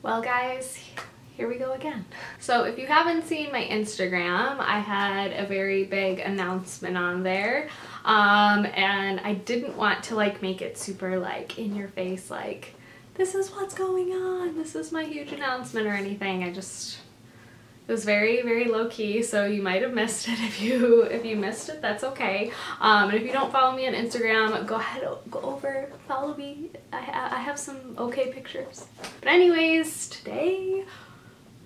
Well guys, here we go again. So if you haven't seen my Instagram, I had a very big announcement on there. And I didn't want to like make it super like in your face, like this is what's going on, this is my huge announcement or anything. It was very, very low-key, so you might have missed it. If you missed it, that's okay. And if you don't follow me on Instagram, go ahead, go over, follow me. I have some okay pictures. But anyways, today,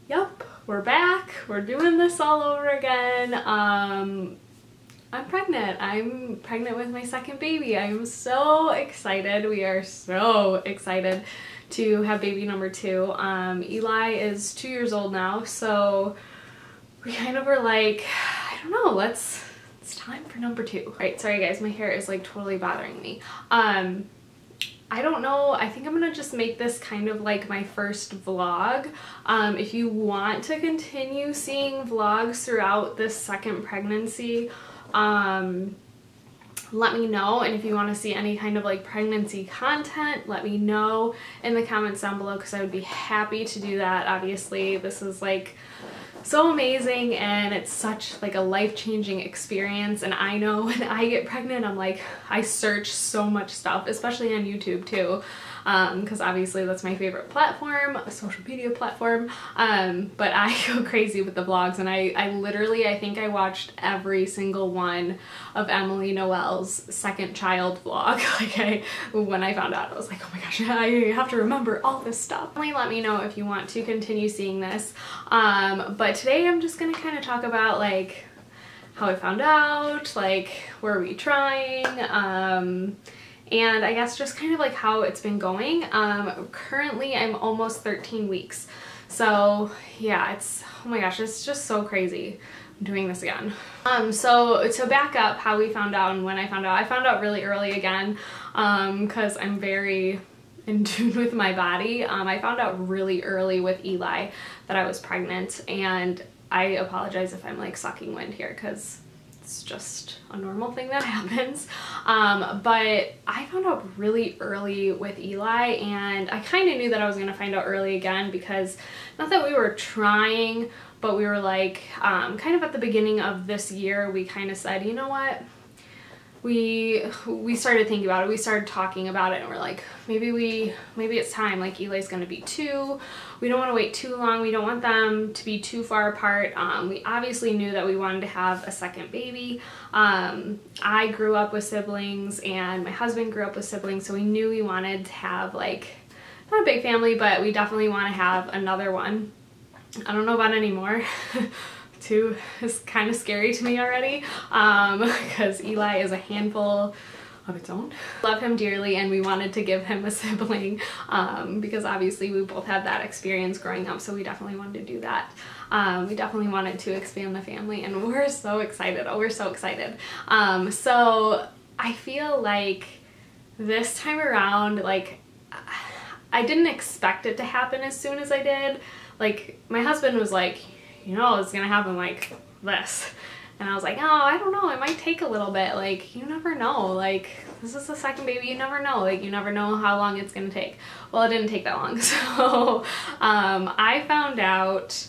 yep, we're back. We're doing this all over again. I'm pregnant. I'm pregnant with my second baby. I'm so excited. We are so excited to have baby number 2. Eli is 2 years old now, so we kind of were like, I don't know, it's time for number 2. Right, sorry guys, my hair is like totally bothering me. I don't know, I think I'm gonna just make this kind of like my first vlog. If you want to continue seeing vlogs throughout this second pregnancy, let me know. And if you want to see any kind of like pregnancy content, let me know in the comments down below, because I would be happy to do that. Obviously this is like so amazing and it's such like a life-changing experience, and I know when I get pregnant I'm like, I search so much stuff, especially on YouTube too, because obviously that's my favorite platform, a social media platform, but I go crazy with the vlogs, and I literally, I think I watched every single one of Emily Noel's second child vlog. Like when I found out, I was like, oh my gosh, I have to remember all this stuff. Let me know if you want to continue seeing this, but today I'm just gonna kind of talk about like how I found out, like were we trying, and I guess just kind of like how it's been going. Currently I'm almost 13 weeks. So yeah, it's, oh my gosh, it's just so crazy. I'm doing this again. So to back up how we found out and when I found out really early again, because I'm very in tune with my body. I found out really early with Eli that I was pregnant, and I apologize if I'm like sucking wind here because it's just a normal thing that happens. But I found out really early with Eli, and I kind of knew that I was going to find out early again, because not that we were trying, but we were like, kind of at the beginning of this year, we kind of said, you know what? We started thinking about it, we started talking about it, and we're like, maybe it's time, like Eli's gonna be 2, we don't want to wait too long, we don't want them to be too far apart. We obviously knew that we wanted to have a second baby. I grew up with siblings and my husband grew up with siblings, so we knew we wanted to have like, not a big family, but we definitely want to have another one. I don't know about anymore. 2 is kind of scary to me already, because Eli is a handful of its own. Love him dearly, and we wanted to give him a sibling, because obviously we both had that experience growing up, so we definitely wanted to do that. We definitely wanted to expand the family, and we're so excited. Oh, we're so excited. So I feel like this time around, like I didn't expect it to happen as soon as I did. Like my husband was like, you know, it's gonna happen like this. And I was like, oh, I don't know, it might take a little bit. Like, you never know. Like, this is the second baby, you never know. Like, you never know how long it's gonna take. Well, it didn't take that long. So, I found out,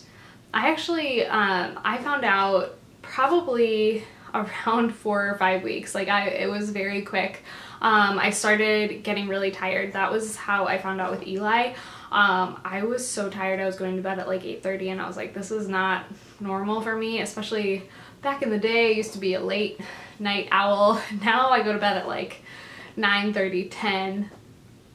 I found out probably around 4 or 5 weeks. Like, it was very quick. I started getting really tired. That was how I found out with Eli. I was so tired. I was going to bed at like 8:30, and I was like, this is not normal for me, especially back in the day. I used to be a late night owl. Now I go to bed at like 9:30, 10,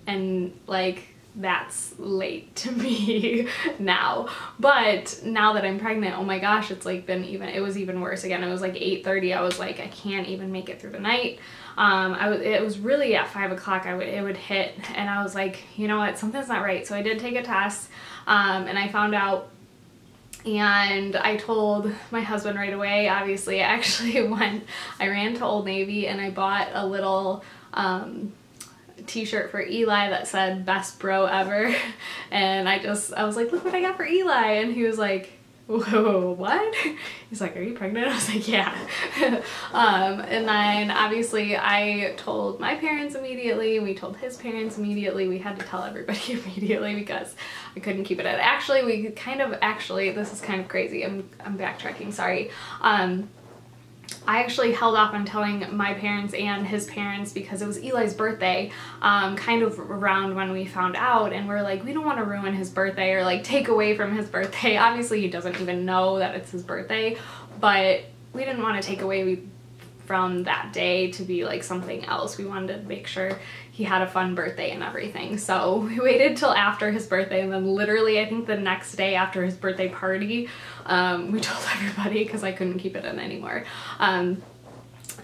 and like that's late to me now. But now that I'm pregnant, oh my gosh, it's like been even, it was even worse again. It was like 8:30. I was like, I can't even make it through the night. It was really at 5 o'clock it would hit, and I was like, you know what, something's not right. So I did take a test, and I found out, and I told my husband right away. Obviously, I ran to Old Navy and I bought a little t-shirt for Eli that said best bro ever, and I was like, look what I got for Eli, and he was like, whoa, what? He's like, are you pregnant? I was like, yeah. And then obviously I told my parents immediately, we told his parents immediately, we had to tell everybody immediately because I couldn't keep it in. Actually, this is kind of crazy. I'm backtracking, sorry. I actually held off on telling my parents and his parents because it was Eli's birthday, kind of around when we found out, and we're like, we don't want to ruin his birthday or like take away from his birthday. Obviously he doesn't even know that it's his birthday, but we didn't want to take away from that day to be like something else. We wanted to make sure he had a fun birthday and everything. So we waited till after his birthday, and then literally I think the next day after his birthday party, we told everybody because I couldn't keep it in anymore.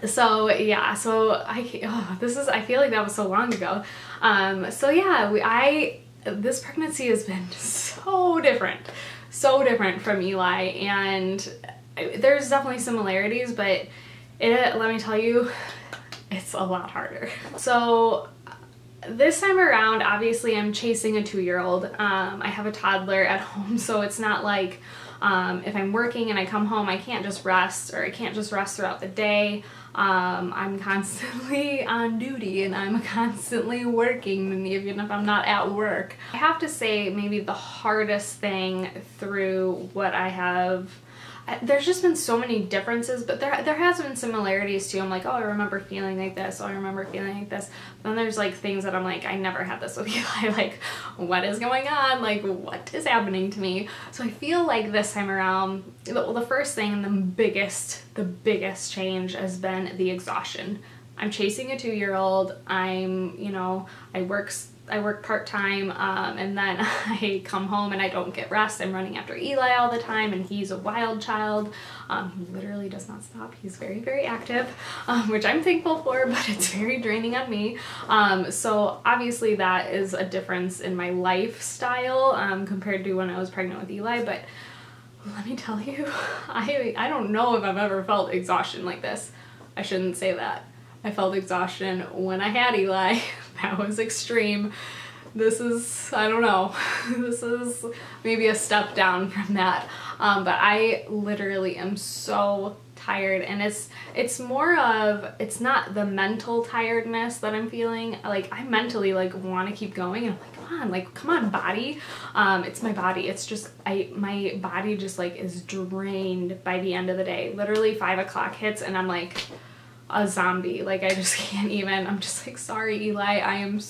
So yeah, so I feel like that was so long ago. So yeah, this pregnancy has been so different from Eli, and there's definitely similarities, but let me tell you, it's a lot harder. So this time around, obviously I'm chasing a 2-year-old. I have a toddler at home, so it's not like if I'm working and I come home, I can't just rest, or I can't just rest throughout the day. I'm constantly on duty and I'm constantly working, even if I'm not at work. I have to say maybe the hardest thing through what I have, there's just been so many differences, but there has been similarities too. I'm like, oh, I remember feeling like this. Oh, I remember feeling like this. Then there's like things that I'm like, I never had this with Eli. Like, what is going on? Like, what is happening to me? So I feel like this time around, well, the first thing and the biggest change has been the exhaustion. I'm chasing a 2-year-old. I work part-time, and then I come home and I don't get rest. I'm running after Eli all the time, and he's a wild child. He literally does not stop. He's very, very active, which I'm thankful for, but it's very draining on me. So obviously that is a difference in my lifestyle compared to when I was pregnant with Eli, but let me tell you, I don't know if I've ever felt exhaustion like this. I shouldn't say that. I felt exhaustion when I had Eli. That was extreme. This is, I don't know, this is maybe a step down from that. But I literally am so tired, and it's more of, it's not the mental tiredness that I'm feeling. Like, I mentally like want to keep going, and I'm like, come on body. It's my body. It's just, my body just like is drained by the end of the day. Literally 5 o'clock hits and I'm like a zombie. Like, I just can't even. I'm just like, sorry Eli,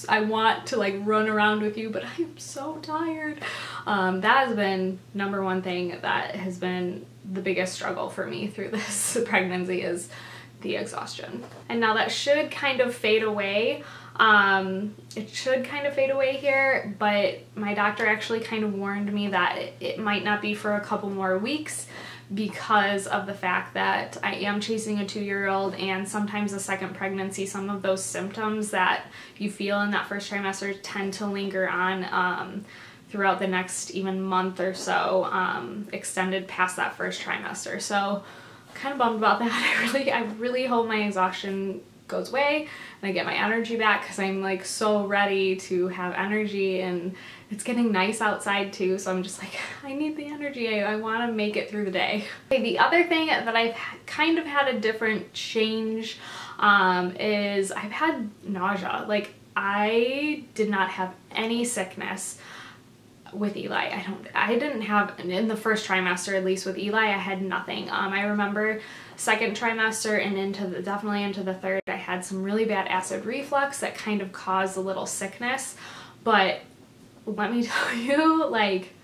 I want to like run around with you, but I am so tired. That has been number one thing that has been the biggest struggle for me through this pregnancy, is the exhaustion. And now that should kind of fade away. It should kind of fade away here, but my doctor actually kind of warned me that it might not be for a couple more weeks, because of the fact that I am chasing a 2-year-old, and sometimes the second pregnancy, some of those symptoms that you feel in that first trimester tend to linger on throughout the next even month or so, extended past that first trimester. So kind of bummed about that. I really hope my exhaustion goes away and I get my energy back, because I'm like so ready to have energy, and it's getting nice outside too, so I'm just like, I need the energy. I want to make it through the day. Okay, the other thing that I've kind of had a different change is I've had nausea. Like, I did not have any sickness with Eli. I didn't have, in the first trimester, at least with Eli, I had nothing. I remember second trimester and definitely into the third, I had some really bad acid reflux that kind of caused a little sickness. But let me tell you, like,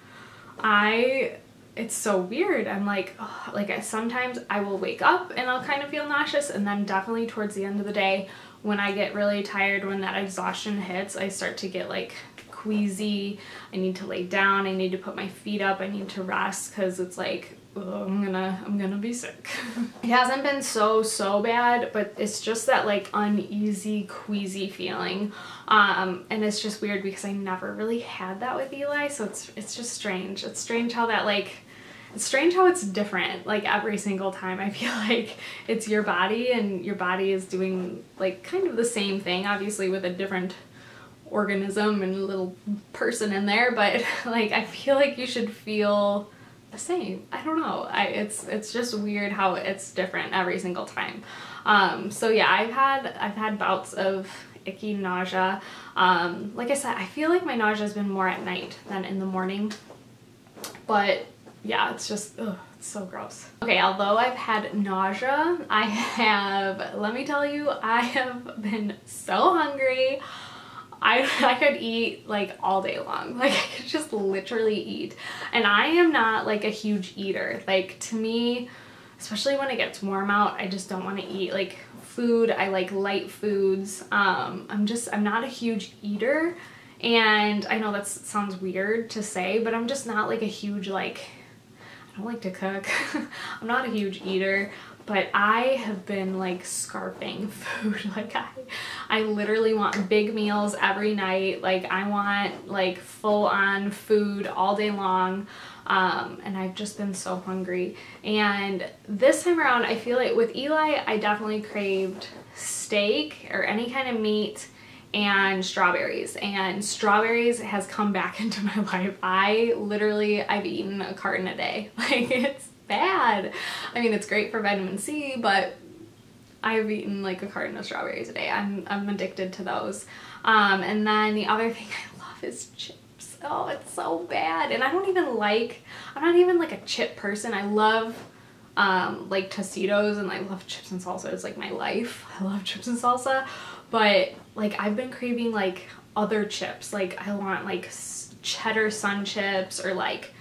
it's so weird. I'm like, oh, like sometimes I will wake up and I'll kind of feel nauseous, and then definitely towards the end of the day, when I get really tired, when that exhaustion hits, I start to get like queasy. I need to lay down. I need to put my feet up. I need to rest, because it's like, oh, I'm gonna be sick. It hasn't been so bad, but it's just that like uneasy, queasy feeling. And it's just weird because I never really had that with Eli, so it's just strange. It's strange how that it's strange how it's different like every single time. I feel like it's your body, and your body is doing like kind of the same thing, obviously with a different organism and a little person in there, but like I feel like you should feel same. I don't know. It's just weird how it's different every single time. So yeah, I've had bouts of icky nausea. Like I said, I feel like my nausea has been more at night than in the morning, but yeah, it's just, ugh, it's so gross. Okay, although I've had nausea, let me tell you, I have been so hungry. I could eat like all day long. Like I could just literally eat. And I am not like a huge eater. Like to me, especially when it gets warm out, I just don't want to eat like food. I like light foods. I'm not a huge eater. And I know that sounds weird to say, but I'm just not like a huge, like, I don't like to cook. I'm not a huge eater. But I have been like scarfing food. Like I literally want big meals every night. Like I want like full on food all day long. And I've just been so hungry. And this time around, I feel like with Eli, I definitely craved steak or any kind of meat and strawberries. And strawberries has come back into my life. I've eaten a carton a day. Like it's bad. I mean, it's great for vitamin C, but I've eaten like a carton of strawberries a day. I'm addicted to those. And then the other thing I love is chips. Oh, it's so bad. And I'm not even like a chip person. I love like Tostitos, and I love chips and salsa. It's like my life. I love chips and salsa, but like I've been craving like other chips. Like I want like cheddar sun chips, or like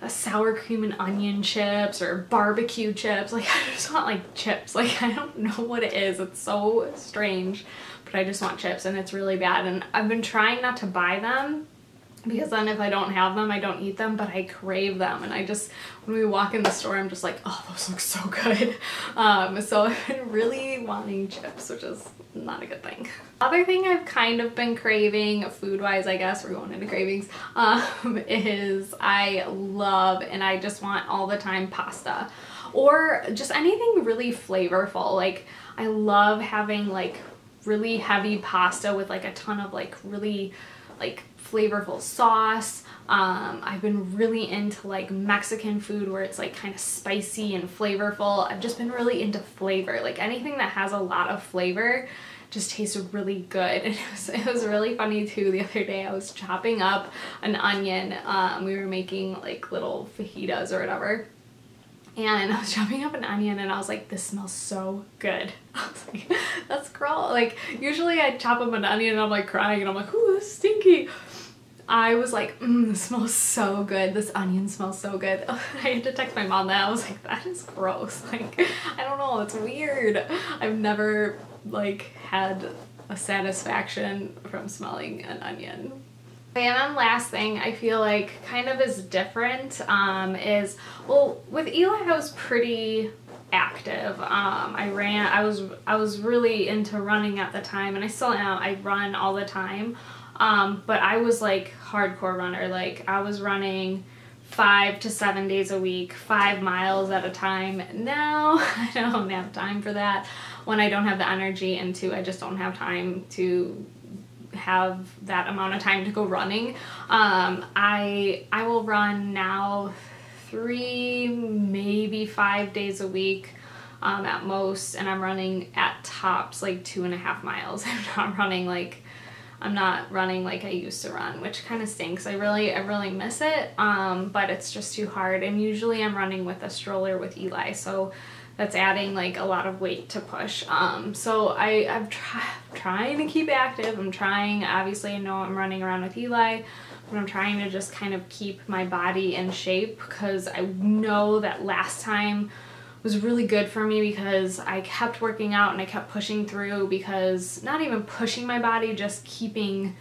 a sour cream and onion chips, or barbecue chips. Like I just want like chips. Like I don't know what it is. It's so strange, but I just want chips, and it's really bad. And I've been trying not to buy them, because then if I don't have them, I don't eat them, but I crave them. And when we walk in the store, I'm just like, oh, those look so good. So I've been really wanting chips, which is not a good thing. Other thing I've kind of been craving food-wise, I guess, we're going into cravings, is I love, and I just want all the time, pasta. Or just anything really flavorful. Like I love having like really heavy pasta with like a ton of like really like flavorful sauce. I've been really into like Mexican food where it's like kind of spicy and flavorful. I've just been really into flavor. Like anything that has a lot of flavor just tastes really good. And it was really funny too. The other day I was chopping up an onion. We were making like little fajitas or whatever. And I was chopping up an onion and I was like, this smells so good. I was like, that's gross. Like usually I chop up an onion and I'm like crying and I'm like, ooh, this is stinky. I was like, this smells so good. This onion smells so good. I had to text my mom that. I was like, that is gross. Like, I don't know, it's weird. I've never like had a satisfaction from smelling an onion. And then last thing I feel like kind of is different is, well, with Eli I was pretty active. I was really into running at the time, and I still am. I run all the time. But I was like hardcore runner. Like I was running 5 to 7 days a week, 5 miles at a time. Now I don't have time for that. One, I don't have the energy, and two, I just don't have time to have that amount of time to go running. I will run now 3, maybe 5 days a week at most, and I'm running at tops like 2.5 miles. I'm not running like I used to run, which kind of stinks. I really miss it, but it's just too hard. And usually I'm running with a stroller with Eli, so that's adding like a lot of weight to push. So I'm trying to keep active. I'm trying, obviously I know I'm running around with Eli, but I'm trying to just kind of keep my body in shape, because I know that last time was really good for me because I kept working out and I kept pushing through, because not even pushing my body, just keeping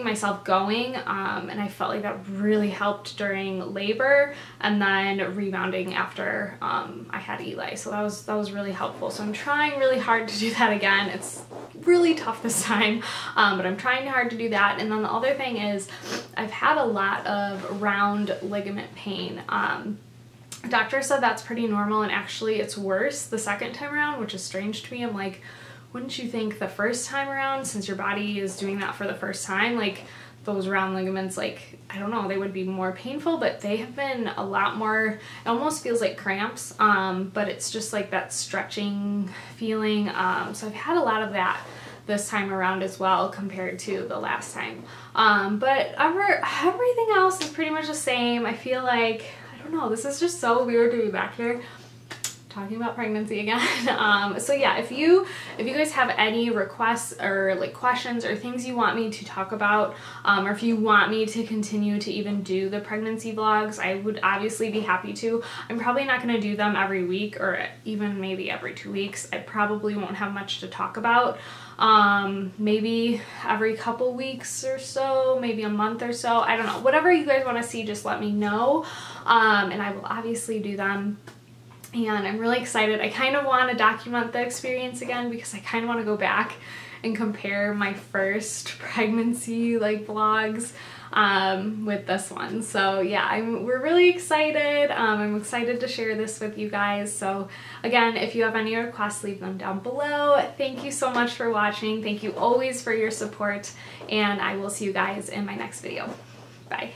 myself going, and I felt like that really helped during labor and then rebounding after I had Eli. So that was really helpful. So I'm trying really hard to do that again. It's really tough this time, but I'm trying hard to do that. And then the other thing is I've had a lot of round ligament pain. Doctor said that's pretty normal, and actually it's worse the second time around, which is strange to me. I'm like, wouldn't you think the first time around, since your body is doing that for the first time, like those round ligaments, like, I don't know, they would be more painful, but they have been a lot more, it almost feels like cramps, but it's just like that stretching feeling. So I've had a lot of that this time around as well compared to the last time. But everything else is pretty much the same. I feel like, I don't know, this is just so weird to be back here talking about pregnancy again. So yeah, if you guys have any requests or like questions or things you want me to talk about, or if you want me to continue to even do the pregnancy vlogs, I would obviously be happy to. I'm probably not going to do them every week or even maybe every 2 weeks. I probably won't have much to talk about. Maybe every couple weeks or so, maybe a month or so, I don't know. Whatever you guys want to see, just let me know, and I will obviously do them. And I'm really excited. I kind of want to document the experience again because I kind of want to go back and compare my first pregnancy like vlogs with this one. So yeah, we're really excited. I'm excited to share this with you guys. So again, if you have any requests, leave them down below. Thank you so much for watching. Thank you always for your support, and I will see you guys in my next video. Bye.